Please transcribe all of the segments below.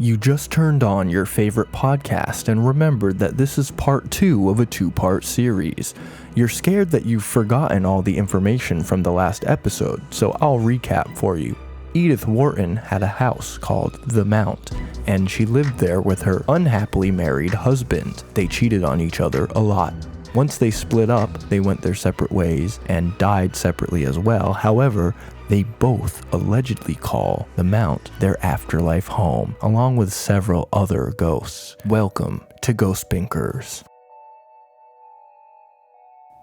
You just turned on your favorite podcast and remembered that this is part 2 of a 2-part series. You're scared that you've forgotten all the information from the last episode, so I'll recap for you. Edith Wharton had a house called The Mount, and she lived there with her unhappily married husband. They cheated on each other a lot. Once they split up, they went their separate ways and died separately as well. However, they both allegedly call The Mount their afterlife home, along with several other ghosts. Welcome to Ghost Binkers.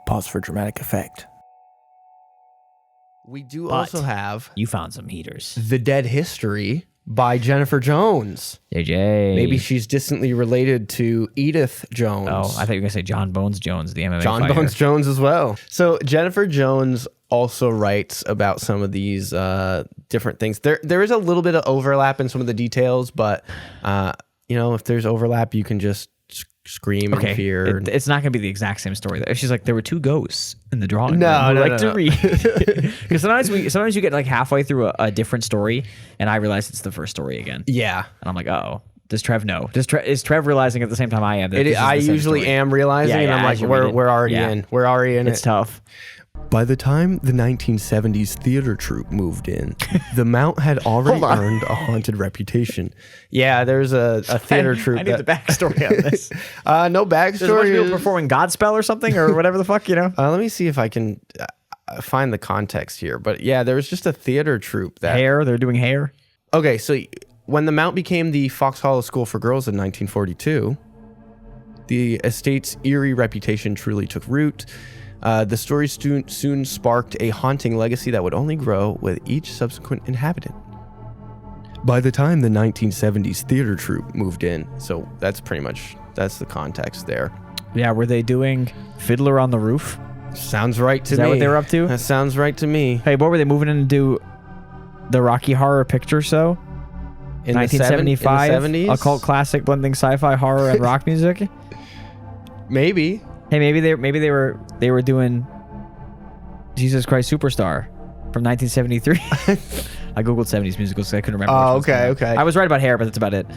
Pause for dramatic effect. We do But also have you found some heaters. The Dead History by Jennifer Jones. JJ. Maybe she's distantly related to Edith Jones. Oh, I thought you were going to say John Bones Jones, the MMA John fighter. Bones Jones as well. So Jennifer Jones also writes about some of these different things. There is a little bit of overlap in some of the details, but if there's overlap, you can just scream in fear. It's not going to be the exact same story. If she's like, there were two ghosts in the drawing room to read. Because sometimes you get like halfway through a different story, and I realize it's the first story again. Yeah. And I'm like, oh, does Trev know? Is Trev realizing at the same time I am? I usually am realizing, and I'm like, we're already in. We're already in. It's tough. By the time the 1970s theater troupe moved in, The Mount had already earned a haunted reputation. Yeah, there's a theater troupe. I need the backstory on this. No backstory. There's a bunch of people performing Godspell or something or whatever the fuck, Let me see if I can find the context here. But yeah, there was just a theater troupe that... Hair? They're doing hair? Okay, so when The Mount became the Fox Hollow School for Girls in 1942, the estate's eerie reputation truly took root. The story soon sparked a haunting legacy that would only grow with each subsequent inhabitant. By the time the 1970s theater troupe moved in, so that's the context there. Yeah, were they doing Fiddler on the Roof? Sounds right to me. Is that what they were up to? That sounds right to me. Hey, what were they moving in to do? The Rocky Horror Picture Show? In 1975? In the 70s? A cult classic blending sci-fi, horror, and rock music? Maybe. Hey, maybe they were doing Jesus Christ Superstar from 1973. I googled 70s musicals, so I couldn't remember. Oh, okay. I was right about Hair, but that's about it.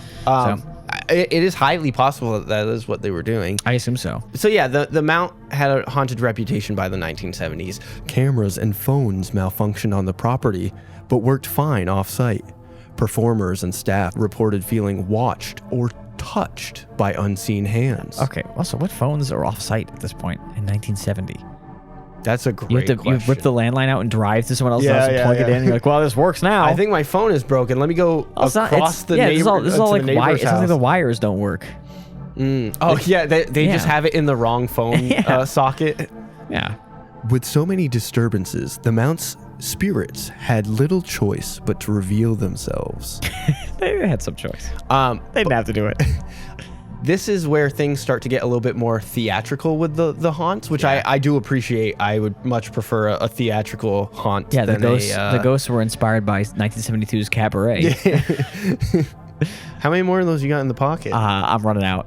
It is highly possible that is what they were doing. I assume so. So yeah, the Mount had a haunted reputation by the 1970s. Cameras and phones malfunctioned on the property, but worked fine off-site. Performers and staff reported feeling watched or touched by unseen hands. Okay, also, what phones are off-site at this point in 1970? That's a great question. You whip the landline out and drive to someone else's house and plug it in. You're like, well, this works now. I think my phone is broken. Let me go across the neighbor. This is all like wires. It sounds like the wires don't work. Oh, yeah. They just have it in the wrong phone socket. Yeah. With so many disturbances, the Mount's spirits had little choice but to reveal themselves. They had some choice. They didn't have to do it. This is where things start to get a little bit more theatrical with the haunts, which I do appreciate. I would much prefer a theatrical haunt. Yeah, than the ghosts were inspired by 1972's Cabaret. How many more of those you got in the pocket? I'm running out.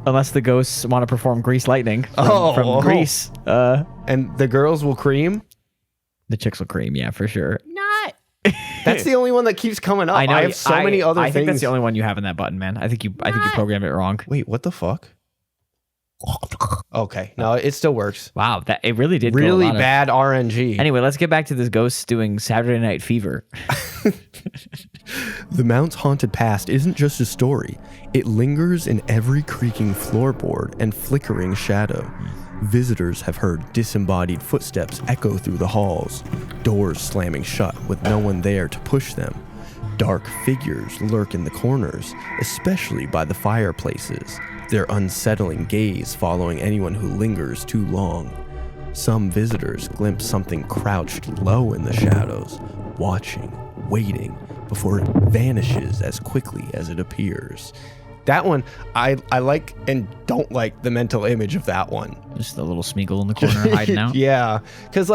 Unless the ghosts want to perform Grease Lightning from Grease. And the girls will cream? The chicks will cream, yeah, for sure. Not. That's the only one that keeps coming up. I know. I have so many other things. I think that's the only one you have in that button, man. I think you programmed it wrong. Wait, what the fuck? Okay, no, it still works. Wow, it really did. Really bad RNG. Anyway, let's get back to this ghost doing Saturday Night Fever. The Mount's haunted past isn't just a story. It lingers in every creaking floorboard and flickering shadow. Visitors have heard disembodied footsteps echo through the halls, doors slamming shut with no one there to push them. Dark figures lurk in the corners, especially by the fireplaces, their unsettling gaze following anyone who lingers too long. Some visitors glimpse something crouched low in the shadows, watching, waiting, before it vanishes as quickly as it appears. That one, I like and don't like the mental image of that one. Just a little Smeagol in the corner hiding out. Yeah, because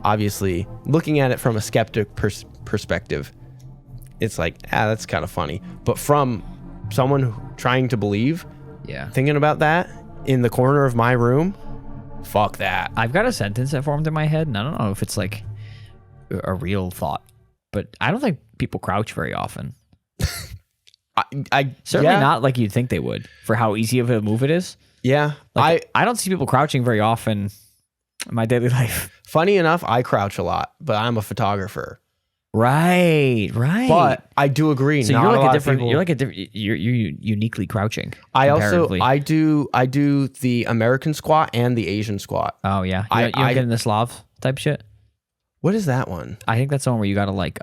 obviously, looking at it from a skeptic perspective, it's like, that's kind of funny. But from someone trying to believe, thinking about that in the corner of my room, fuck that. I've got a sentence that formed in my head, and I don't know if it's like a real thought, but I don't think people crouch very often. I Certainly not like you'd think they would for how easy of a move it is. Yeah. Like, I don't see people crouching very often in my daily life. Funny enough, I crouch a lot, but I'm a photographer. Right. But I do agree. So not you're like a lot a different. of people, You're like a different. You're uniquely crouching. I comparatively. do the American squat and the Asian squat. Oh yeah. You don't get in the Slav type shit. What is that one? I think that's the one where you gotta like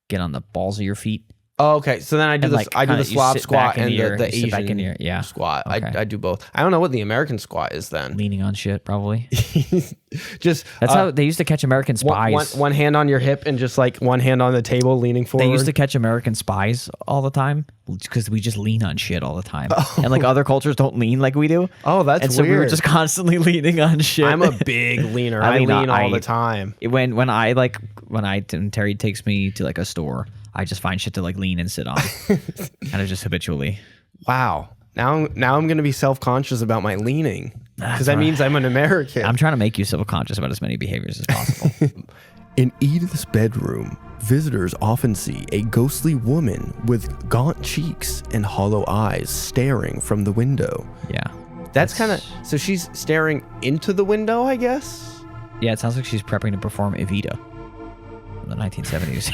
get on the balls of your feet. Oh, okay. So then I do And, I do the Slav squat and the sit back in Asian your, squat. Okay. I do both. I don't know what the American squat is then. Leaning on shit, probably. Just That's how they used to catch American spies. one hand on your hip and just like one hand on the table leaning forward. They used to catch American spies all the time because we just lean on shit all the time. And like other cultures don't lean like we do. Oh, that's and so weird. we were just constantly leaning on shit. I'm a big leaner. I lean all the time. When Terry takes me to like a store, I just find shit to like lean and sit on. Kind of just habitually. Wow. Now I'm going to be self-conscious about my leaning because that means I'm an American. I'm trying to make you self-conscious about as many behaviors as possible. In Edith's bedroom, visitors often see a ghostly woman with gaunt cheeks and hollow eyes staring from the window. Yeah. That's kind of... So she's staring into the window, I guess? Yeah, it sounds like she's prepping to perform Evita from the 1970s.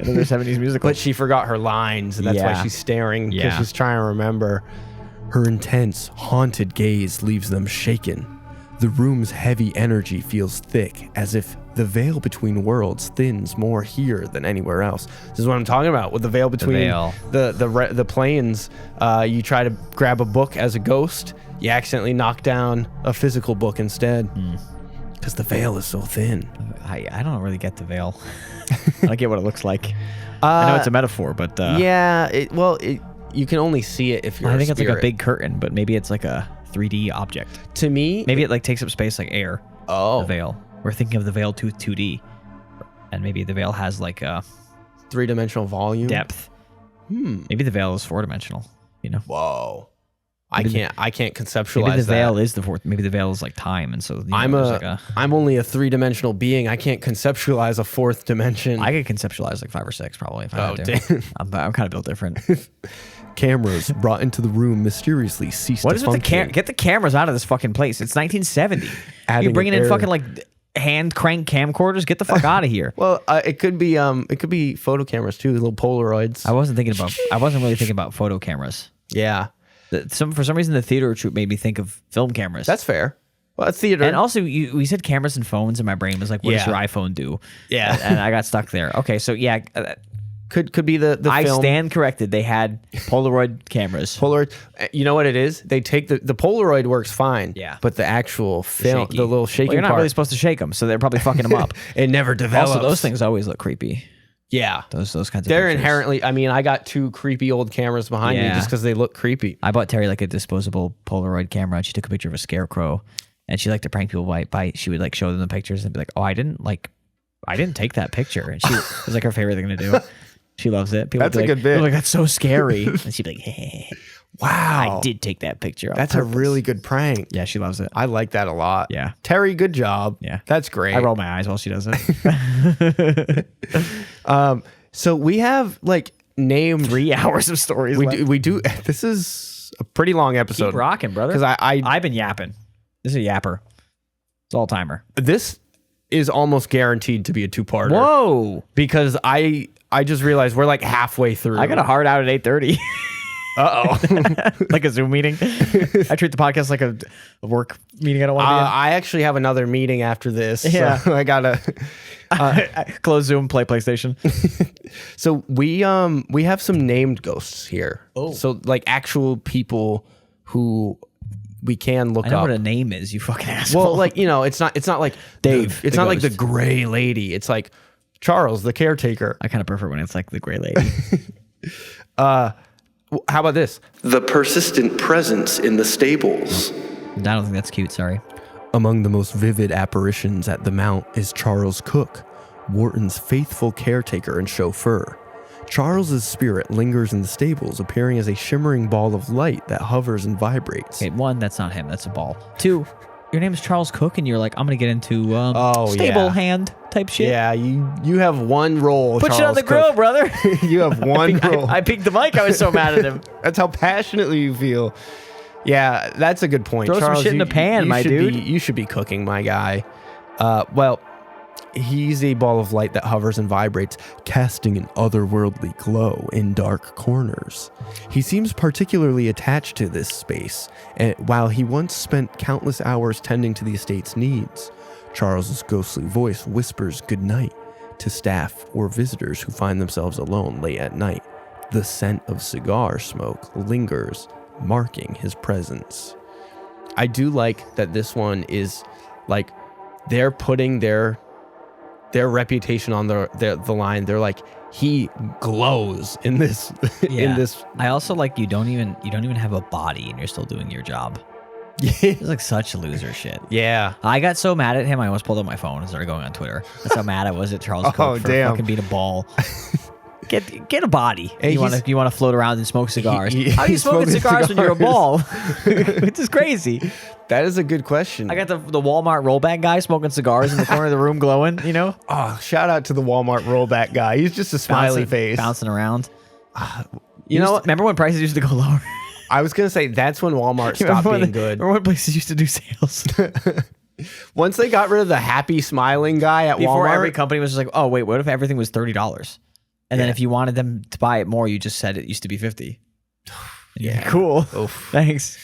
Another 70s musical. But she forgot her lines, and that's why she's staring, because she's trying to remember. Her intense, haunted gaze leaves them shaken. The room's heavy energy feels thick, as if the veil between worlds thins more here than anywhere else. This is what I'm talking about with the veil between the planes. You try to grab a book as a ghost, you accidentally knock down a physical book instead, because the veil is so thin. I don't really get the veil. I don't get what it looks like. I know it's a metaphor, but you can only see it if you're. I think it's like a big curtain, but maybe it's like a 3D object. To me, maybe it like takes up space like air. Oh, the veil. We're thinking of the veil 2D, and maybe the veil has like a 3-dimensional volume depth. Maybe the veil is 4-dimensional. You know. Whoa. I can't conceptualize maybe the veil that. is the fourth. Maybe the veil is like time, and so I'm only a 3-dimensional being. I can't conceptualize a 4th dimension. I could conceptualize like 5 or 6 probably if I had to. Damn. I'm kind of built different. Cameras brought into the room mysteriously ceased to function. What is with get the cameras out of this fucking place? It's 1970. You're bringing in fucking like hand crank camcorders. Get the fuck out of here. Well, it could be photo cameras too, little Polaroids. I wasn't really thinking about photo cameras. Yeah. For some reason, the theater troupe made me think of film cameras. That's fair. Well, a theater. And also, we said cameras and phones, and my brain was like, what does your iPhone do? Yeah. And I got stuck there. Okay, so yeah. Could be the I film. stand corrected. They had Polaroid cameras. Polaroid. You know what it is? They take the Polaroid works fine. Yeah. But the actual film, the little shaking you're not part, really supposed to shake them, so they're probably fucking them up. It never develops. Also, those things always look creepy. Yeah. Those kinds of They're pictures. inherently, I mean, I got 2 creepy old cameras behind me just because they look creepy. I bought Terry like a disposable Polaroid camera, and she took a picture of a scarecrow, and she liked to prank people by she would like show them the pictures and be like, oh, I didn't take that picture. And it was like her favorite thing to do. She loves it. People That's a good bit. Like, that's so scary. And she'd be like, hey, wow. I did take that picture. That's a really good prank. Yeah, she loves it. I like that a lot. Yeah. Terry, good job. Yeah. That's great. I roll my eyes while she does it. So we have like named 3 hours of stories. We do. This is a pretty long episode. Keep rocking, brother. Because I've been yapping. This is a yapper. It's all timer. This is almost guaranteed to be a 2-parter. Whoa. Because I just realized we're like halfway through. I got a hard out at 8:30. Uh-oh. Like a Zoom meeting. I treat the podcast like a work meeting I don't want to be in. I actually have another meeting after this. Yeah. So I gotta close Zoom, play PlayStation. So we have some named ghosts here. Oh. So like actual people who we can look I know up. what a name is, you fucking asshole. Well, like, you know, it's not like Dave. It's the not like the ghost. gray lady. It's like Charles, the caretaker. I kind of prefer when it's like the gray lady. How about this? The persistent presence in the stables. I don't think that's cute, sorry. Among the most vivid apparitions at the Mount is Charles Cook, Morton's faithful caretaker and chauffeur. Charles's spirit lingers in the stables, appearing as a shimmering ball of light that hovers and vibrates. Okay, 1, that's not him, that's a ball. 2, your name is Charles Cook, and you're like, I'm gonna get into stable hand type shit. Yeah, you have one role. Put Charles shit on the grill, Cook. brother. You have one role. I picked the mic. I was so mad at him. That's how passionately you feel. Yeah, that's a good point. Throw Charles, some shit in the pan, my dude. You should be cooking, my guy. Well, he's a ball of light that hovers and vibrates, casting an otherworldly glow in dark corners. He seems particularly attached to this space, and while he once spent countless hours tending to the estate's needs, Charles's ghostly voice whispers goodnight to staff or visitors who find themselves alone late at night. The scent of cigar smoke lingers, marking his presence. I do like that this one is like they're putting their reputation on the line. They're like, he glows in this in this. I also like you don't even have a body and you're still doing your job. It's like such loser shit. Yeah. I got so mad at him I almost pulled up my phone and started going on Twitter. That's how mad I was at Charles Cook for fucking being a ball. Get a body. Hey, you want to float around and smoke cigars. How are you smoking cigars when you're a ball? Which is crazy. That is a good question. I got the Walmart rollback guy smoking cigars in the corner of the room glowing, you know? Oh, shout out to the Walmart rollback guy. He's just a smiley face. Bouncing around. You know, remember when prices used to go lower? I was going to say, that's when Walmart stopped being good. Remember when places used to do sales? Once they got rid of the happy smiling guy at Before Walmart. every company was just like, oh, wait, what if everything was $30? And then if you wanted them to buy it more, you just said it used to be 50. Yeah. Cool. Oof. Thanks.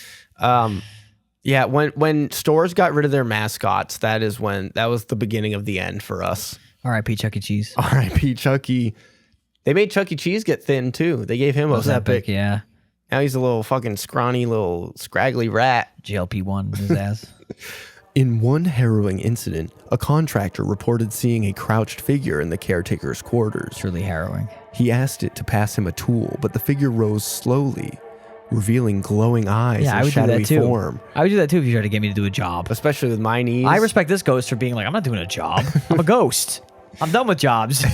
Yeah, when stores got rid of their mascots, that was the beginning of the end for us. R.I.P. Chuck E. Cheese. R.I.P. Chucky. They made Chuck E. Cheese get thin too. They gave him a Ozempic. Yeah. Now he's a little fucking scrawny, little scraggly rat. GLP-1 in his ass. In one harrowing incident, a contractor reported seeing a crouched figure in the caretaker's quarters. Truly harrowing. He asked it to pass him a tool, but the figure rose slowly, revealing glowing eyes and shadowy form. I would do that too if you tried to get me to do a job. Especially with my knees. I respect this ghost for being like, I'm not doing a job. I'm a ghost. I'm done with jobs.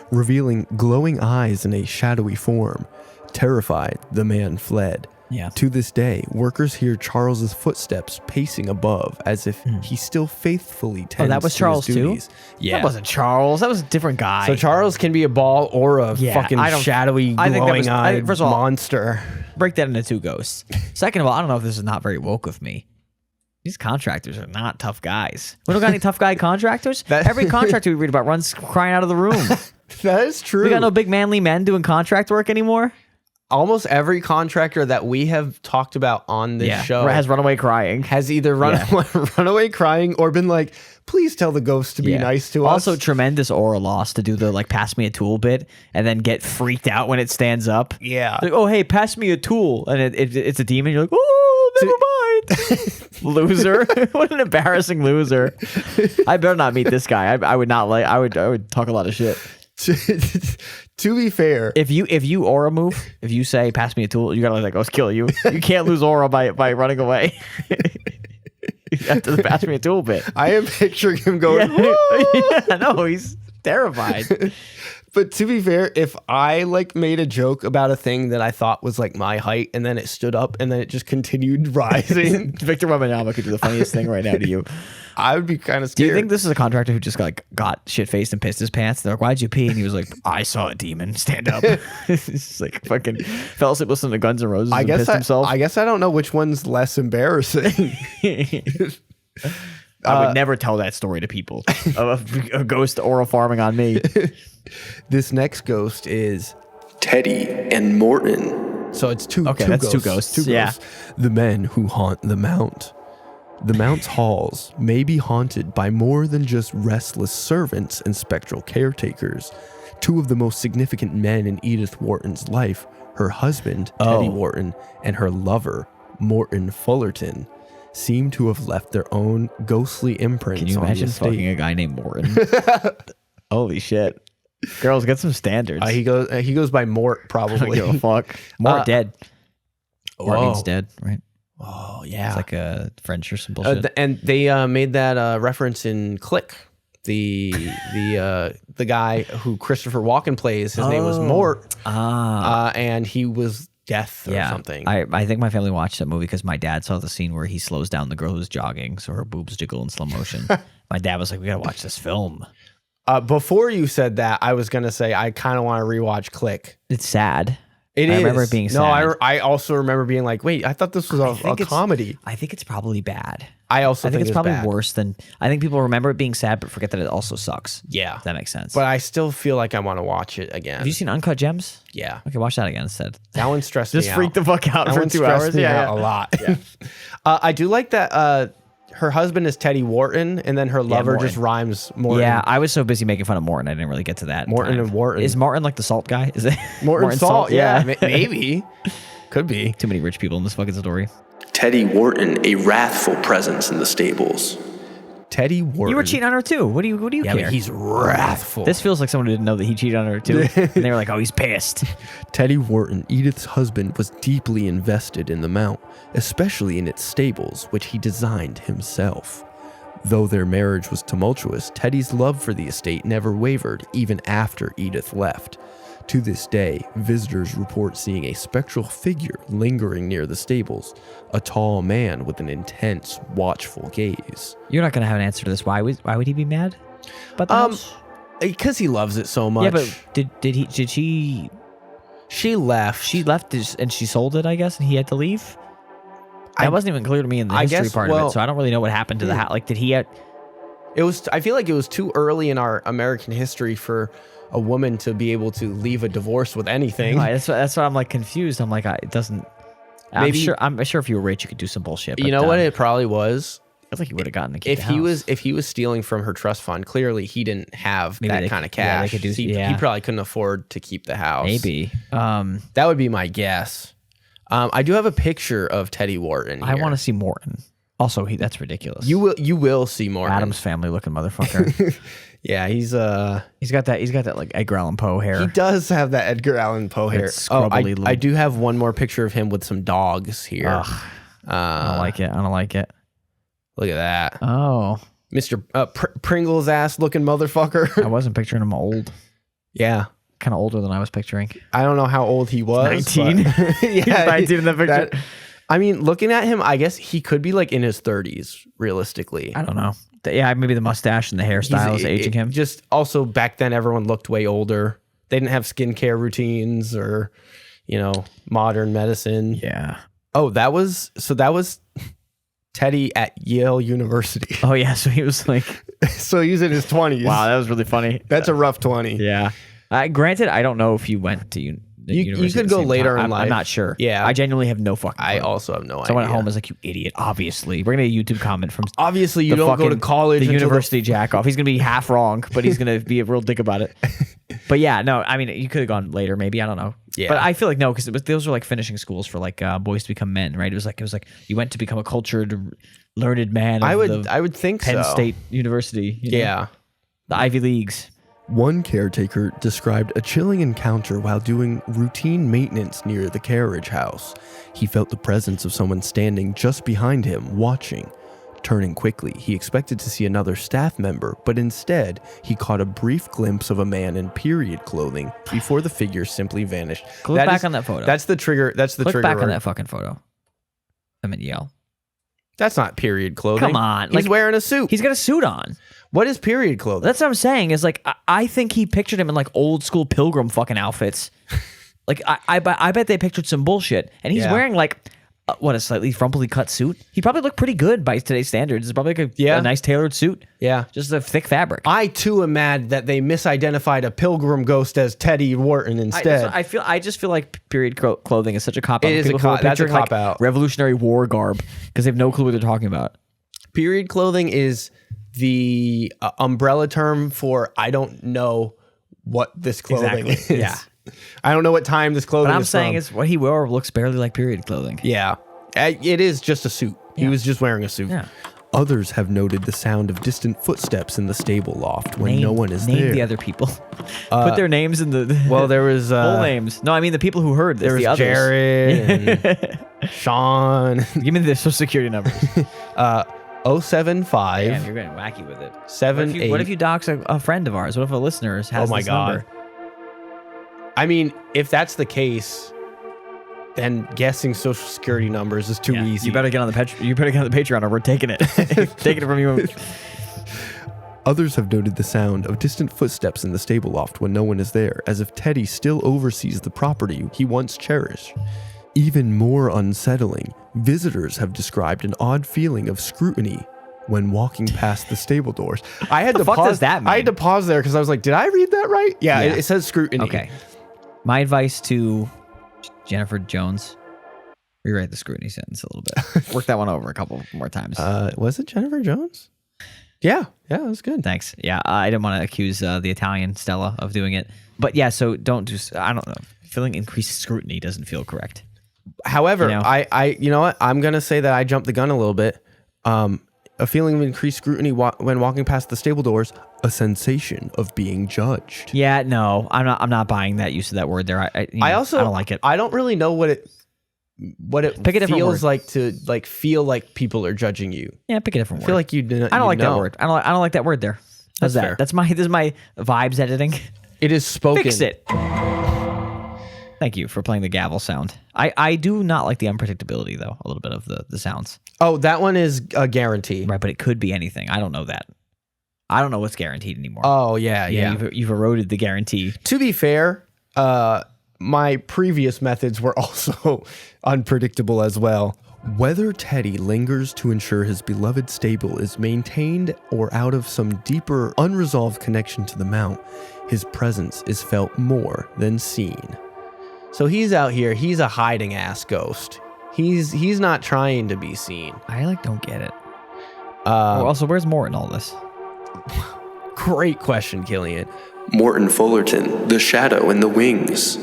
Revealing glowing eyes and a shadowy form. Terrified, the man fled. Yeah. To this day, workers hear Charles's footsteps pacing above as if he still faithfully tends that was to Charles his duties. too? Yeah. That wasn't Charles. That was a different guy. So Charles can be a ball or a fucking shadowy, glowing-eyed first of all, monster. Break that into two ghosts. Second of all, I don't know if this is not very woke of me. These contractors are not tough guys. We don't got any tough guy contractors. Every contractor we read about runs crying out of the room. That is true. We got no big manly men doing contract work anymore. Almost every contractor that we have talked about on this show has run away crying. Has either run away crying or been like, please tell the ghost to be nice to us. Also, tremendous aura loss to do the like pass me a tool bit and then get freaked out when it stands up. Yeah. Like, oh, hey, pass me a tool. And it's a demon. You're like, oh, never mind. Loser. What an embarrassing loser. I better not meet this guy. I would not like, I would talk a lot of shit. To be fair, if you aura move, if you say pass me a tool, you gotta let that ghost kill you. You can't lose aura by running away. After the pass me a tool bit, I am picturing him going. Yeah, no, he's terrified. But to be fair, if I like made a joke about a thing that I thought was like my height, and then it stood up, and then it just continued rising, Victor Wembanyama could do the funniest thing right now to you. I would be kind of scared. Do you think this is a contractor who just got shit faced and pissed his pants? They're like, "Why'd you pee?" And he was like, "I saw a demon stand up." It's like fucking fell asleep listening to Guns N' Roses and pissed himself. I guess I don't know which one's less embarrassing. I would never tell that story to people. A ghost aura farming on me. This next ghost is Teddy and Morton. So it's two that's ghosts. two ghosts. Yeah. The men who haunt the Mount. The Mount's halls may be haunted by more than just restless servants and spectral caretakers. Two of the most significant men in Edith Wharton's life, her husband, Teddy Wharton, and her lover, Morton Fullerton, seem to have left their own ghostly imprints on the estate. Can you imagine fucking a guy named Morton? Holy shit. Girls, get some standards. He goes by Mort, probably. I don't give a fuck. Mort dead. Mort means dead, right? Oh, yeah. It's like a French or some bullshit. And they made that reference in Click. The guy who Christopher Walken plays, his name was Mort. And he was death or something. I think my family watched that movie because my dad saw the scene where he slows down the girl who's jogging, so her boobs jiggle in slow motion. My dad was like, "We gotta watch this film." Before you said that, I was gonna say I kind of want to rewatch Click. It's sad. I remember it being sad. No, I also remember being like, wait, I thought this was a comedy. I think it's probably bad. I think it's probably bad. worse than. I think people remember it being sad, but forget that it also sucks. Yeah, if that makes sense. But I still feel like I want to watch it again. Have you seen Uncut Gems? Yeah. Okay, watch that again instead. That one stressed me out. Just freak the fuck out that for one 2 hours. Me out a lot. Yeah. I do like that. Her husband is Teddy Wharton, and then her lover just rhymes Morton. Yeah, I was so busy making fun of Morton, I didn't really get to that. Morton and Wharton. Is Martin like the salt guy? Is it Morton Salt? Yeah, maybe. Could be. Too many rich people in this fucking story. Teddy Wharton, a wrathful presence in the stables. Teddy Wharton. You were cheating on her too. What do you care? But he's wrathful. This feels like someone who didn't know that he cheated on her too. And they were like, oh, he's pissed. Teddy Wharton, Edith's husband, was deeply invested in the mount, especially in its stables, which he designed himself. Though their marriage was tumultuous, Teddy's love for the estate never wavered, even after Edith left. To this day, visitors report seeing a spectral figure lingering near the stables, a tall man with an intense, watchful gaze. You're not going to have an answer to this. Why would he be mad? But because he loves it so much. Yeah, but did she? She left. She left and she sold it, I guess, and he had to leave. That wasn't even clear to me in the history part of it, so I don't really know what happened to the house. Like, did he? I feel like it was too early in our American history for a woman to be able to leave a divorce with anything. Right, that's why I'm like confused. I'm like, it doesn't. I'm sure if you were rich, you could do some bullshit. But, you know what it probably was? I feel like he would have gotten to keep if the house. If he was stealing from her trust fund, clearly he didn't have that kind of cash. Yeah, they could do, he probably couldn't afford to keep the house. Maybe. That would be my guess. I do have a picture of Teddy Wharton. I want to see Morton. Also, that's ridiculous. You will see Morton. Adam's Family looking motherfucker. Yeah, he's got that like Edgar Allan Poe hair. He does have that Edgar Allan Poe hair. I do have one more picture of him with some dogs here. Ugh, I don't like it. Look at that. Oh, Mr. Pringles ass looking motherfucker. I wasn't picturing him old. Yeah. Kind of older than I was picturing. I don't know how old he was. 19. Yeah, 19 in the picture. I mean, looking at him, I guess he could be like in his 30s, realistically. I don't know. Yeah, maybe the mustache and the hairstyle is aging him. Just also back then, everyone looked way older. They didn't have skincare routines or, modern medicine. Yeah. Oh, that was Teddy at Yale University. Oh yeah, so he was like, so he's in his 20s. Wow, that was really funny. That's a rough 20. Yeah. Granted, I don't know if you went to university. You could go later in life. I'm not sure. Yeah. I genuinely have no fucking clue. I also have no idea. Someone at home is like, you idiot. Obviously. We're going to get a YouTube comment from... Obviously, you don't go to college. The university jack off. He's going to be half wrong, but he's going to be a real dick about it. But yeah, no, I mean, you could have gone later, maybe. I don't know. Yeah. But I feel like no, because those were like finishing schools for like boys to become men, right? It was like you went to become a cultured, learned man. I would think Penn so. State University. Yeah. The Ivy Leagues. One caretaker described a chilling encounter while doing routine maintenance near the carriage house. He felt the presence of someone standing just behind him, watching. Turning quickly, he expected to see another staff member, but instead, he caught a brief glimpse of a man in period clothing before the figure simply vanished. Click back on that photo. That's the trigger. Click back on that fucking photo. I'm gonna yell. That's not period clothing. Come on. He's wearing a suit. He's got a suit on. What is period clothing? That's what I'm saying is like, I think he pictured him in like old school pilgrim fucking outfits. Like, I bet they pictured some bullshit. And he's wearing like, a slightly frumpily cut suit. He probably looked pretty good by today's standards. It's probably like a nice tailored suit. Yeah. Just a thick fabric. I too am mad that they misidentified a pilgrim ghost as Teddy Wharton instead. I just feel like period clothing is such a cop out. It is that's a cop out. Revolutionary War garb because they have no clue what they're talking about. Period clothing is the umbrella term for I don't know what this clothing is. Yeah. I don't know what time this clothing is. What I'm saying is what he wore looks barely like period clothing. Yeah. It is just a suit. He was just wearing a suit. Yeah. Others have noted the sound of distant footsteps in the stable loft when no one is name there. The other people. Put their names in the... Well, there was... full names. No, I mean the people who heard. There was the Jared and Sean. Give me the social security numbers. 075. Damn, you're getting wacky with it. 78. What if you dox a friend of ours? What if a listener has this number? I mean, if that's the case, then guessing social security numbers is too easy. You better get on the Patreon, or we're taking it, taking it from you. Others have noted the sound of distant footsteps in the stable loft when no one is there, as if Teddy still oversees the property he once cherished. Even more unsettling, visitors have described an odd feeling of scrutiny when walking past the stable doors. I had to fuck pause. does that mean? I had to pause there because I was like, did I read that right? Yeah, it says scrutiny. Okay. My advice to Jennifer Jones: rewrite the scrutiny sentence a little bit. Work that one over a couple more times. Was it Jennifer Jones? Yeah, that was good. Thanks. Yeah, I didn't want to accuse the Italian Stella of doing it, but yeah. So don't just. I don't know. Feeling increased scrutiny doesn't feel correct. However, you know what? I'm gonna say that I jumped the gun a little bit. A feeling of increased scrutiny when walking past the stable doors. A sensation of being judged. Yeah, no, I'm not buying that use of that word there. I don't like it. I don't really know what it Pick a different feels word. like to feel like people are judging you. Yeah, pick a different I word. feel like you didn't. I don't like that word. I don't like that word there. How's that? fair. This is my vibes editing. It is spoken. Fix it. Thank you for playing the gavel sound. I do not like the unpredictability, though, a little bit of the sounds. Oh, that one is a guarantee. Right, but it could be anything. I don't know that. I don't know what's guaranteed anymore. Oh, yeah. You've eroded the guarantee. To be fair, my previous methods were also unpredictable as well. Whether Teddy lingers to ensure his beloved stable is maintained or out of some deeper, unresolved connection to the mount, his presence is felt more than seen. So he's out here. He's a hiding ass ghost. He's not trying to be seen. I don't get it. Also, where's Morton in all this? Great question, Killian. Morton Fullerton, the shadow in the wings.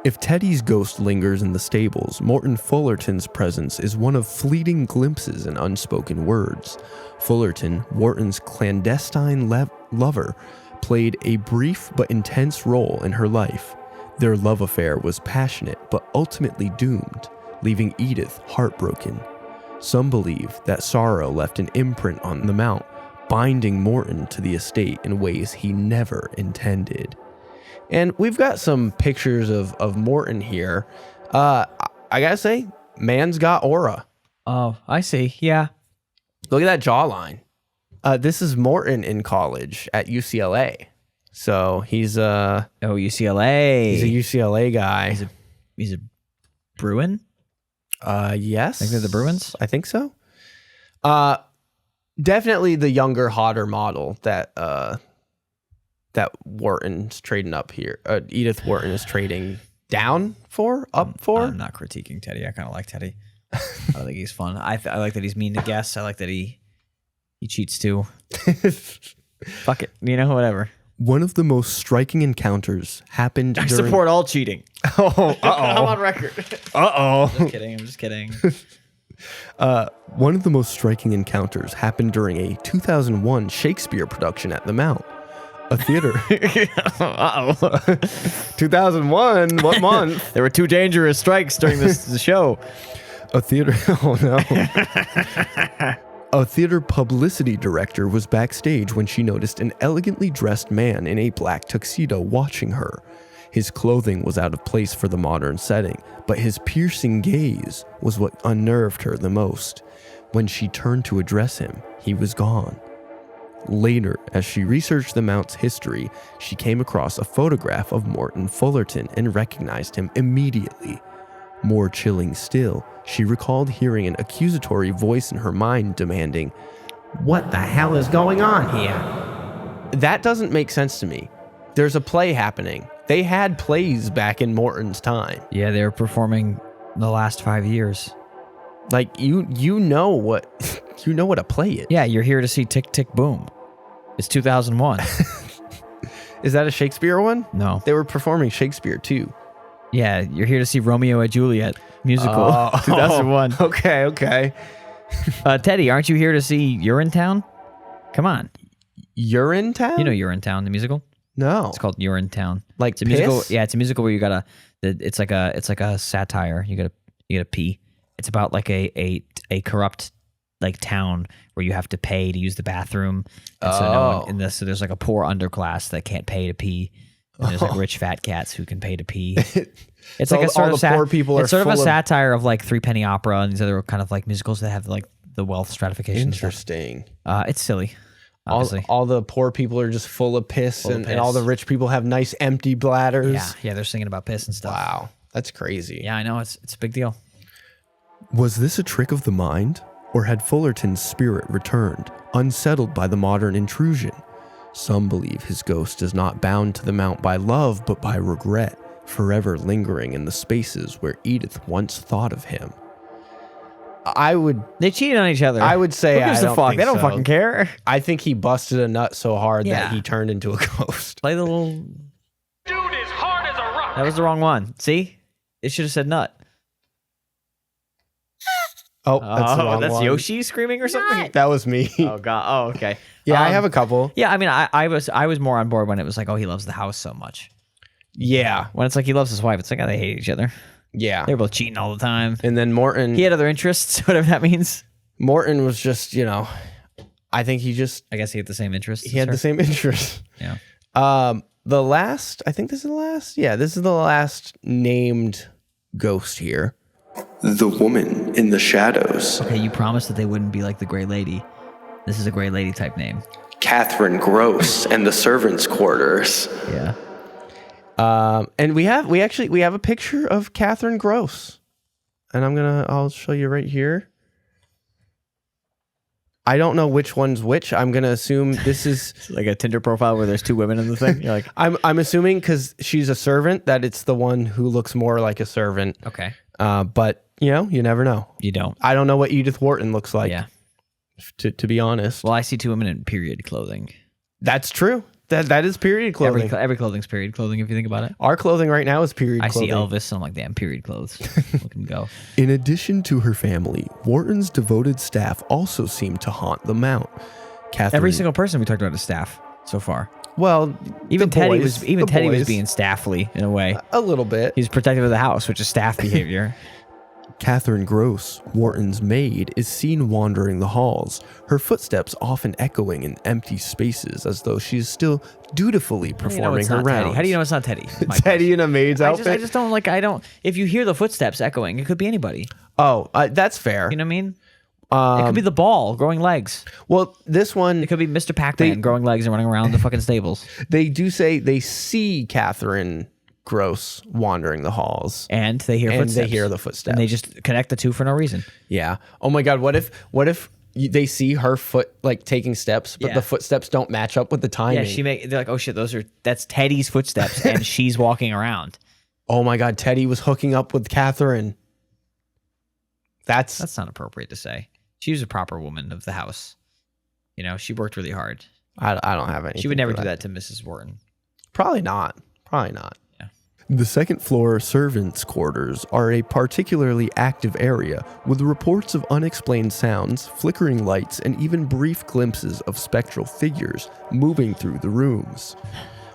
If Teddy's ghost lingers in the stables, Morton Fullerton's presence is one of fleeting glimpses and unspoken words. Fullerton, Morton's clandestine lover, played a brief but intense role in her life. Their love affair was passionate but ultimately doomed, leaving Edith heartbroken. Some believe that sorrow left an imprint on the mount, binding Morton to the estate in ways he never intended. And we've got some pictures of Morton here. I gotta say, man's got aura. Oh, I see. Yeah. Look at that jawline. This is Morton in college at UCLA. So he's UCLA. He's a UCLA guy. He's a Bruin? Yes. Think they're the Bruins? I think so. Definitely the younger, hotter model that Wharton's trading up here. Edith Wharton is trading down for, up for. I'm not critiquing Teddy. I kind of like Teddy. I think he's fun. I like that he's mean to guests. I like that he cheats too. Fuck it. Whatever. One of the most striking encounters happened I during... support all cheating. Oh, I'm on record. Uh-oh. I'm just kidding. One of the most striking encounters happened during a 2001 Shakespeare production at the Mount. A theater... 2001? What month? There were 2 dangerous strikes during the show. A theater... Oh, no. A theater publicity director was backstage when she noticed an elegantly dressed man in a black tuxedo watching her. His clothing was out of place for the modern setting, but his piercing gaze was what unnerved her the most. When she turned to address him, he was gone. Later, as she researched the Mount's history, she came across a photograph of Morton Fullerton and recognized him immediately. More chilling still, she recalled hearing an accusatory voice in her mind demanding, "What the hell is going on here?" That doesn't make sense to me. There's a play happening. They had plays back in Morton's time. Yeah, they were performing the last 5 years. Like you know what a play is. Yeah, you're here to see Tick Tick Boom. It's 2001. Is that a Shakespeare one? No. They were performing Shakespeare too. Yeah, you're here to see Romeo and Juliet musical. 2001. Okay. Teddy, aren't you here to see Urinetown? Come on. Urinetown? You know Urinetown, the musical? No. It's called Urinetown. Like it's a musical. piss? Yeah, it's a musical where you gotta. It's like a satire. You gotta pee. It's about like a corrupt like town where you have to pay to use the bathroom. And so no one in this. So there's like a poor underclass that can't pay to pee. And there's like rich fat cats who can pay to pee. It's So like a sort all of the poor people are it's sort of a full of- satire of like Three Penny Opera and these other kind of like musicals that have like the wealth stratification stuff. Interesting. It's silly. Obviously. All the poor people are just full of piss, Full of and all the piss. rich people have nice empty bladders. Yeah, they're singing about piss and stuff. Wow, that's crazy. Yeah, I know. It's a big deal. Was this a trick of the mind, or had Fullerton's spirit returned, unsettled by the modern intrusion? Some believe his ghost is not bound to the mount by love, but by regret, forever lingering in the spaces where Edith once thought of him. They cheated on each other. I would say Who gives I a don't fuck? think They don't so. fucking care. I think he busted a nut so hard Yeah. that he turned into a ghost. Play the little. Dude is hard as a rock. That was the wrong one. See, it should have said nut. Oh, that's the wrong that's one. Yoshi screaming or something. That was me. Oh god. Oh okay. Yeah, I have a couple. Yeah, I mean, I was more on board when it was like, oh, he loves the house so much. Yeah, When it's like he loves his wife, it's like, oh, they hate each other. yeah. They were both cheating all the time. And then Morton. He had other interests, whatever that means. Morton was just, I think he I guess he had the same interests. had the same interest. Yeah. The last, I think this is the last. Yeah, this is the last named ghost here. The woman in the shadows. Okay, you promised that they wouldn't be like the Gray Lady. This is a Gray Lady type name. Catherine Gross and the servants' quarters. Yeah. And we have a picture of Catherine Gross, and I'll show you right here. I don't know which one's which. I'm gonna assume this is It's like a Tinder profile where there's two women in the thing. You're like, I'm assuming because she's a servant that it's the one who looks more like a servant. okay, But you never know. you don't. I don't know what Edith Wharton looks like. Yeah. To be honest, Well, I see two women in period clothing. that's true. That is period clothing. Every clothing's period clothing if you think about it. Our clothing right now is period I clothing. see Elvis and I'm like, damn, period clothes. Look him go. In addition to her family, Wharton's devoted staff also seemed to haunt the mount. Catherine, Every single person we talked about is staff so far. Well, Even the Teddy boys- was even the Teddy was boys. being staffly in a way. a little bit. He's protective of the house, which is staff behavior. Catherine Gross, Wharton's maid, is seen wandering the halls, her footsteps often echoing in empty spaces as though she is still dutifully How do you know performing it's her not Teddy? rounds. How do you know it's not Teddy? Is my Teddy in a maid's question. outfit. I just don't like. I don't. If you hear the footsteps echoing, it could be anybody. Oh, that's fair. You know what I mean? It could be the ball growing legs. Well, this one It could be Mr. Pac-Man growing legs and running around the fucking stables. they do say they see Catherine Gross wandering the halls. And they hear And footsteps. they hear the footsteps. And they just connect the two for no reason. Yeah. Oh my God. What if they see her foot like taking steps, but Yeah. the footsteps don't match up with the timing? Yeah, they're like, oh shit, that's Teddy's footsteps and she's walking around. Oh my God. Teddy was hooking up with Catherine. That's not appropriate to say. She was a proper woman of the house. You know, she worked really hard. I don't have any. She would never do that to Mrs. Wharton. Probably not. Probably not. The second floor servants' quarters are a particularly active area with reports of unexplained sounds, flickering lights, and even brief glimpses of spectral figures moving through the rooms.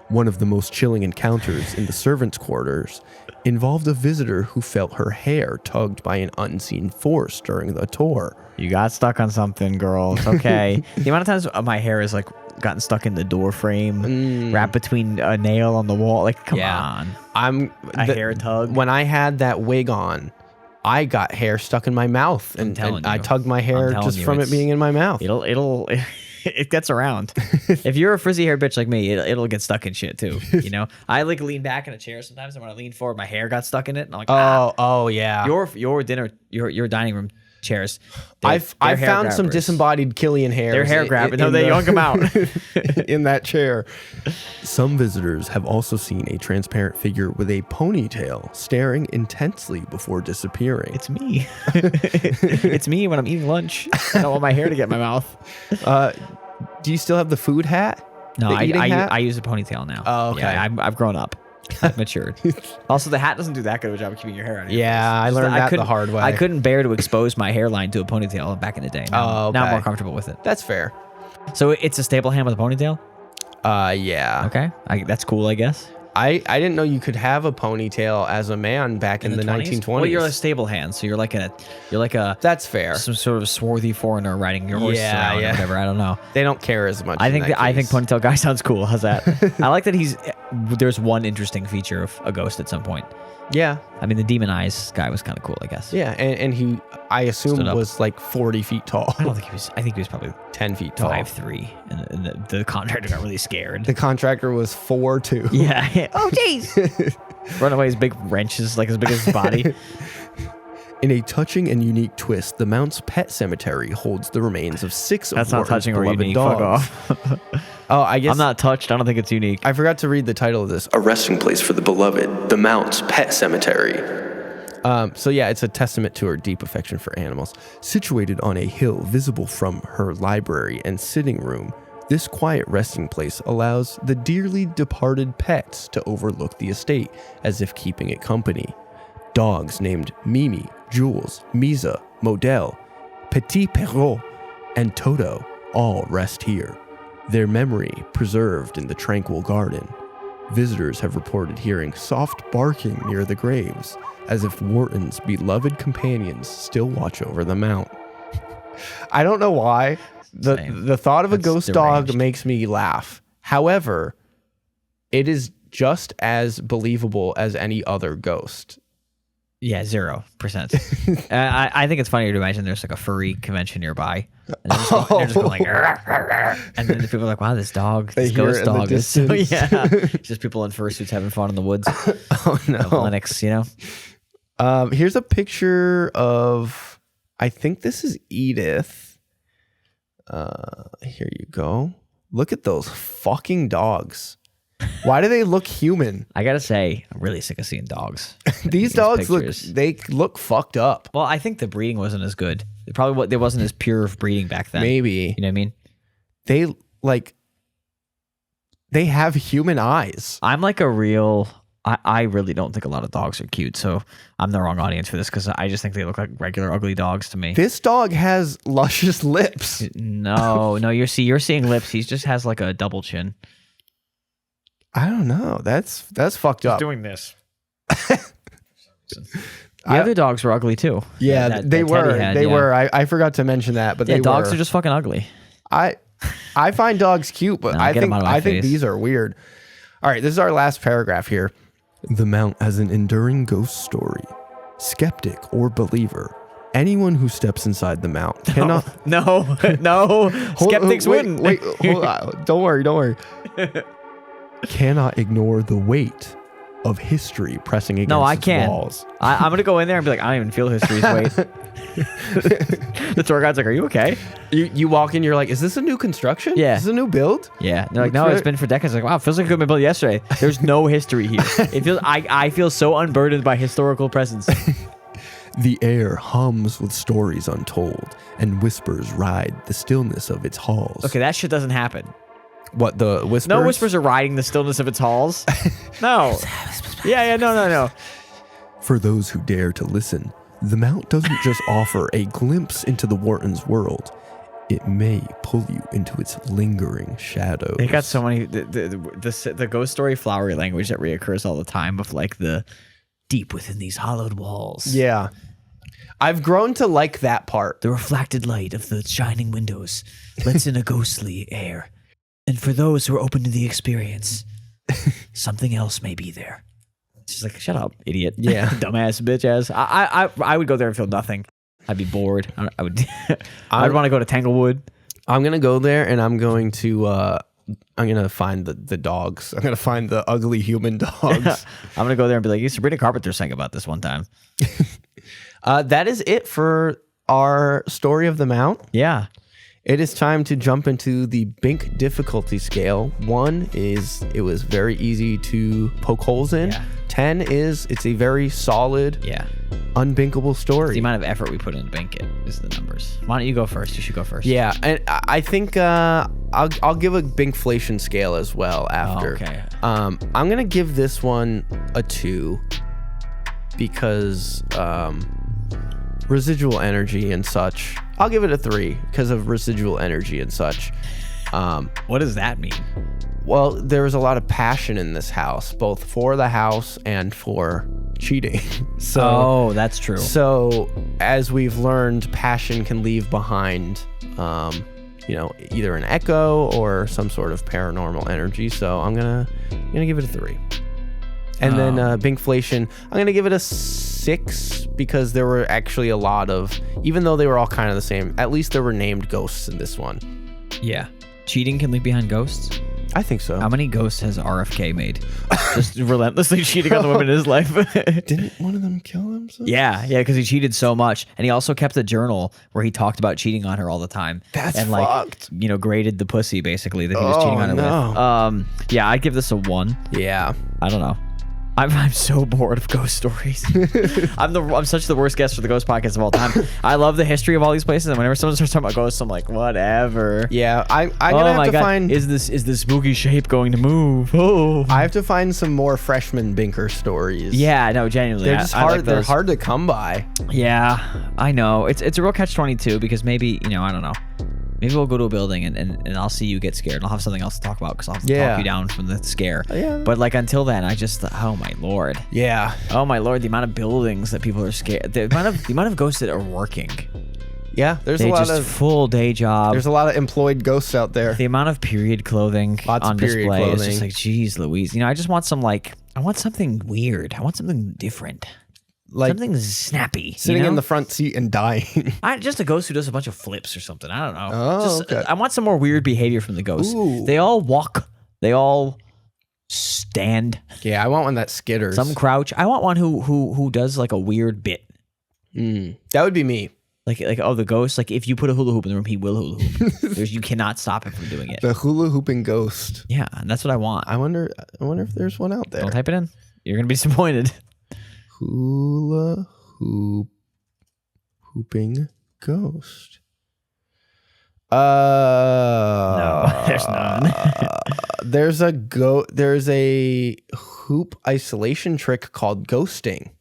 One of the most chilling encounters in the servants' quarters involved a visitor who felt her hair tugged by an unseen force during the tour. You got stuck on something, girl. It's okay. The amount of times my hair has like gotten stuck in the door frame, wrapped between a nail on the wall. Like, come on. A hair tug. When I had that wig on, I got hair stuck in my mouth, and telling I you. tugged my hair telling just you, from it it's- being in my mouth. It gets around. If you're a frizzy hair bitch like me, it'll get stuck in shit too. You know, I like lean back in a chair sometimes, and when I lean forward, my hair got stuck in it, and I'm like, Oh yeah. your dining room chairs. I they're hair found some grabbers. disembodied Killian hairs. They're hair grabbers. No, in they the- yank them out. in that chair. Some visitors have also seen a transparent figure with a ponytail staring intensely before disappearing. It's me. It's me when I'm eating lunch. I don't want my hair to get in my mouth. Do you still have the food hat? No, The eating hat? I use a ponytail now. Oh, okay. Yeah, I've grown up. I've matured. Also, the hat doesn't do that good of a job of keeping your hair on. Your Yeah, face. I learned that the couldn't- hard way. I couldn't bear to expose my hairline to a ponytail back in the day. Now, Oh, now I'm okay. more comfortable with it. That's fair. So it's a staple hand with a ponytail? Yeah. Okay. That's cool, I guess. I didn't know you could have a ponytail as a man back in the 1920s. Well, you're a stable hand, so you're like a That's fair. some sort of swarthy foreigner riding your horse around or whatever. I don't know. They don't care as much. I think ponytail guy sounds cool. How's that? I like that there's one interesting feature of a ghost at some point. Yeah. I mean, the demon eyes guy was kind of cool, I guess. Yeah, and he, I assume, was like 40 feet tall. I don't think he was. I think he was probably 10 feet tall. 5'3", and the contractor got really scared. The contractor was 4'2". Yeah. Oh, jeez. Run away, his big wrenches, like as big as his body. In a touching and unique twist, the Mount's pet cemetery holds the remains of 6 That's of not Morton's touching or beloved unique. dogs. Fuck off. Oh, I guess I'm not touched. I don't think it's unique. I forgot to read the title of this. A resting place for the beloved, the Mount's pet cemetery. So yeah, it's a testament to her deep affection for animals. Situated on a hill visible from her library and sitting room, this quiet resting place allows the dearly departed pets to overlook the estate as if keeping it company. Dogs named Mimi, Jules, Misa, Model, Petit Perrault, and Toto all rest here, their memory preserved in the tranquil garden. Visitors have reported hearing soft barking near the graves, as if Morton's beloved companions still watch over the Mount. I don't know why. The thought of a ghost dog makes me laugh. However, it is just as believable as any other ghost. Yeah, 0%. I think it's funnier to imagine there's like a furry convention nearby. And they're just going like, "Rah, rah, rah." And then the people are like, wow, this dog, this ghost dog is so, yeah. Just people in fursuits having fun in the woods. Oh, no. Linux, you know? Here's a picture of, I think this is Edith. Here you go. Look at those fucking dogs. Why do they look human? I gotta say, I'm really sick of seeing dogs. These dogs look fucked up. Well, I think the breeding wasn't as good. There wasn't as pure of breeding back then. Maybe. You know what I mean? They have human eyes. I'm like a real... I really don't think a lot of dogs are cute, so I'm the wrong audience for this because I just think they look like regular ugly dogs to me. This dog has luscious lips. No, you're seeing lips. He just has like a double chin. I don't know. That's fucked up. He's doing this. The other dogs were ugly too. Yeah, they were. I forgot to mention that, but dogs are just fucking ugly. I find dogs cute, but I think these are weird. All right, this is our last paragraph here. The Mount has an enduring ghost story. Skeptic or believer, anyone who steps inside the Mount cannot... No. Skeptics wouldn't. Wait, hold on. Don't worry. Cannot ignore the weight of history pressing against its walls. I'm going to go in there and be like, I don't even feel history's weight. The tour guide's like, are you okay? You walk in, you're like, is this a new construction? Yeah. Is this a new build? Yeah. They're like, no, it's been for decades. Like, wow, it feels like it could have been built yesterday. There's no history here. It feels I feel so unburdened by historical presence. The air hums with stories untold, and whispers ride the stillness of its halls. Okay, that shit doesn't happen. What, the whispers? No whispers are riding the stillness of its halls. No. No. For those who dare to listen, the Mount doesn't just offer a glimpse into the Wharton's world. It may pull you into its lingering shadows. They got so many the ghost story flowery language that reoccurs all the time of like the deep within these hollowed walls. Yeah. I've grown to like that part. The reflected light of the shining windows lets in a ghostly air. And for those who are open to the experience, something else may be there. It's just like, shut up, idiot. Yeah. Dumbass, bitch ass. I would go there and feel nothing. I'd be bored. I would I'd want to go to Tanglewood. I'm going to go there and I'm going to find the dogs. I'm going to find the ugly human dogs. I'm going to go there and be like, Sabrina Carpenter sang about this one time. That is it for our story of the Mount. Yeah. It is time to jump into the Bink difficulty scale. 1 is it was very easy to poke holes in. Yeah. 10 is it's a very solid, unbinkable story. The amount of effort we put in to bink it is the numbers. Why don't you go first? You should go first. Yeah, and I think I'll give a Binkflation scale as well after. Oh, okay. I'm gonna give this one a 2 because residual energy and such. I'll give it a 3 because of residual energy and such. What does that mean? Well, there was a lot of passion in this house, both for the house and for cheating. Oh, that's true. So as we've learned, passion can leave behind, either an echo or some sort of paranormal energy. So I'm gonna give it a 3. And then Binkflation, I'm gonna give it a 6 because there were actually a lot of, even though they were all kind of the same, at least there were named ghosts in this one. Yeah. Cheating can leave behind ghosts? I think so. How many ghosts has RFK made? Just relentlessly cheating on the women in his life. Didn't one of them kill himself? Yeah, because he cheated so much. And he also kept a journal where he talked about cheating on her all the time. That's and fucked. Graded the pussy, basically, that he was cheating on her with. Yeah, I'd give this a 1. Yeah. I don't know. I'm so bored of ghost stories. I'm such the worst guest for the ghost podcast of all time. I love the history of all these places, and whenever someone starts talking about ghosts, I'm like, whatever. Yeah, I'm gonna have to find. Is the spooky shape going to move? Oh, I have to find some more freshman Binker stories. Yeah, no, genuinely, they're just hard. They're hard to come by. Yeah, I know. It's a real catch-22 because maybe I don't know. Maybe we'll go to a building and I'll see you get scared and I'll have something else to talk about because I'll have to talk you down from the scare. Yeah. But until then, I just, oh my Lord. Yeah. Oh my Lord, the amount of buildings that people are scared. The amount of ghosts that are working. Yeah, there's a lot of full day job. There's a lot of employed ghosts out there. The amount of period clothing on display is just like, geez Louise. I just want I want something weird. I want something different. Like something snappy, sitting in the front seat and dying. Just a ghost who does a bunch of flips or something. I don't know. Oh, okay. I want some more weird behavior from the ghosts. Ooh. They all walk. They all stand. Yeah, I want one that skitters. Some crouch. I want one who does like a weird bit. That would be me. Like the ghost. Like if you put a hula hoop in the room, he will hula hoop. You cannot stop him from doing it. The hula hooping ghost. Yeah, and that's what I want. I wonder if there's one out there. Don't type it in. You're gonna be disappointed. Hula hooping ghost. No, there's none. There's a hoop isolation trick called ghosting.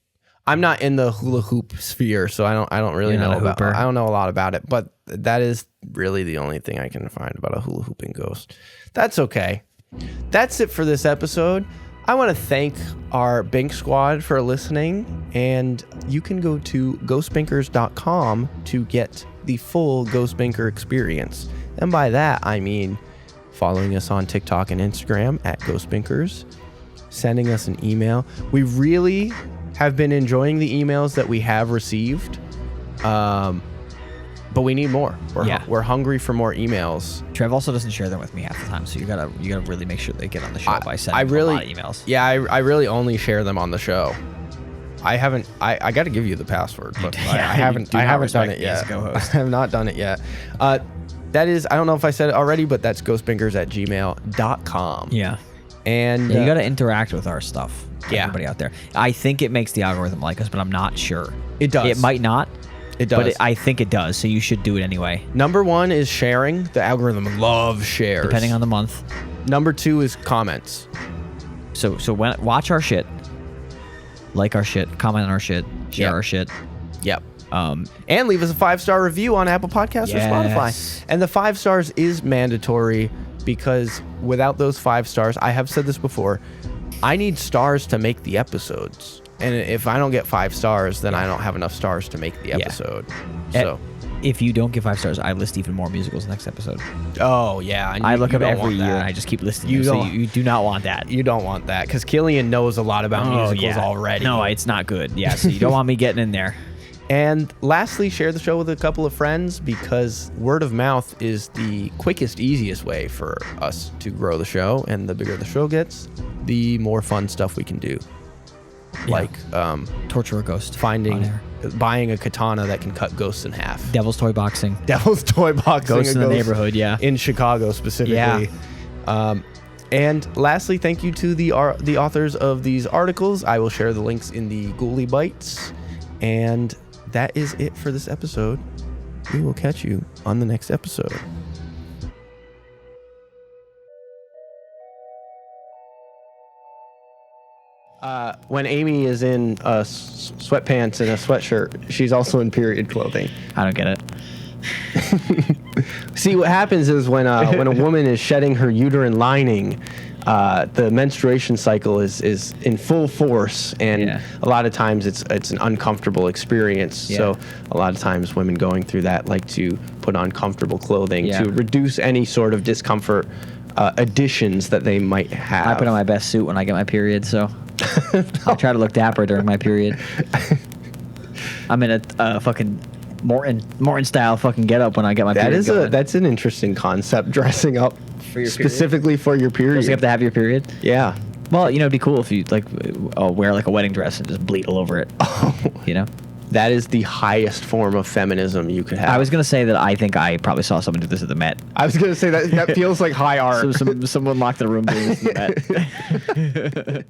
I'm not in the hula hoop sphere, so I don't really know about. I don't know a lot about it, but that is really the only thing I can find about a hula hooping ghost. That's okay. That's it for this episode. I want to thank our Bink Squad for listening, and you can go to ghostbinkers.com to get the full Ghost Binker experience. And by that, I mean following us on TikTok and Instagram at Ghost Binkers, sending us an email. We really have been enjoying the emails that we have received, but we need more. We're hungry for more emails. Trev also doesn't share them with me half the time, so you gotta really make sure they get on the show by sending a lot of emails. Yeah, I really only share them on the show. I haven't. I got to give you the password, but I haven't done it yet. I have not done it yet. That is, I don't know if I said it already, but that's ghostbinkers@gmail.com. Yeah. And you got to interact with our stuff. Everybody out there. I think it makes the algorithm like us, but I'm not sure. It does. It might not. It does. But I think it does, so you should do it anyway. Number 1 is sharing. The algorithm loves shares. Depending on the month. Number 2 is comments. So watch our shit. Like our shit. Comment on our shit. Share our shit. Yep. And leave us a 5-star review on Apple Podcasts or Spotify. And the 5 stars is mandatory because without those 5 stars, I have said this before, I need stars to make the episodes. And if I don't get 5 stars, then I don't have enough stars to make the episode. So if you don't get 5 stars, I list even more musicals next episode. Oh, yeah. I look up every year and I just keep listing you. So you do not want that. You don't want that because Killian knows a lot about musicals already. No, it's not good. Yeah, so you don't want me getting in there. And lastly, share the show with a couple of friends because word of mouth is the quickest, easiest way for us to grow the show. And the bigger the show gets, the more fun stuff we can do. Yeah. Like torture a ghost, buying a katana that can cut ghosts in half. Devil's toy boxing. Ghosts in the neighborhood, in Chicago specifically. Yeah. And lastly, thank you to the authors of these articles. I will share the links in the Ghouly Bites. And that is it for this episode. We will catch you on the next episode. When Amy is in sweatpants and a sweatshirt, she's also in period clothing. I don't get it. See, what happens is when a woman is shedding her uterine lining, the menstruation cycle is in full force, and a lot of times it's an uncomfortable experience. So a lot of times women going through that like to put on comfortable clothing to reduce any sort of discomfort additions that they might have. I put on my best suit when I get my period, so I try to look dapper during my period. I'm in a fucking Morton style fucking get up when I get my period. That's an interesting concept, dressing up for your specifically for your period. So you have to have your period? Yeah. Well, you know, it'd be cool if you like wear like a wedding dress and just bleed all over it. You know? That is the highest form of feminism you could have. I was gonna say that I think I probably saw someone do this at the Met. I was gonna say that feels like high art. Someone locked the room doing this at the Met.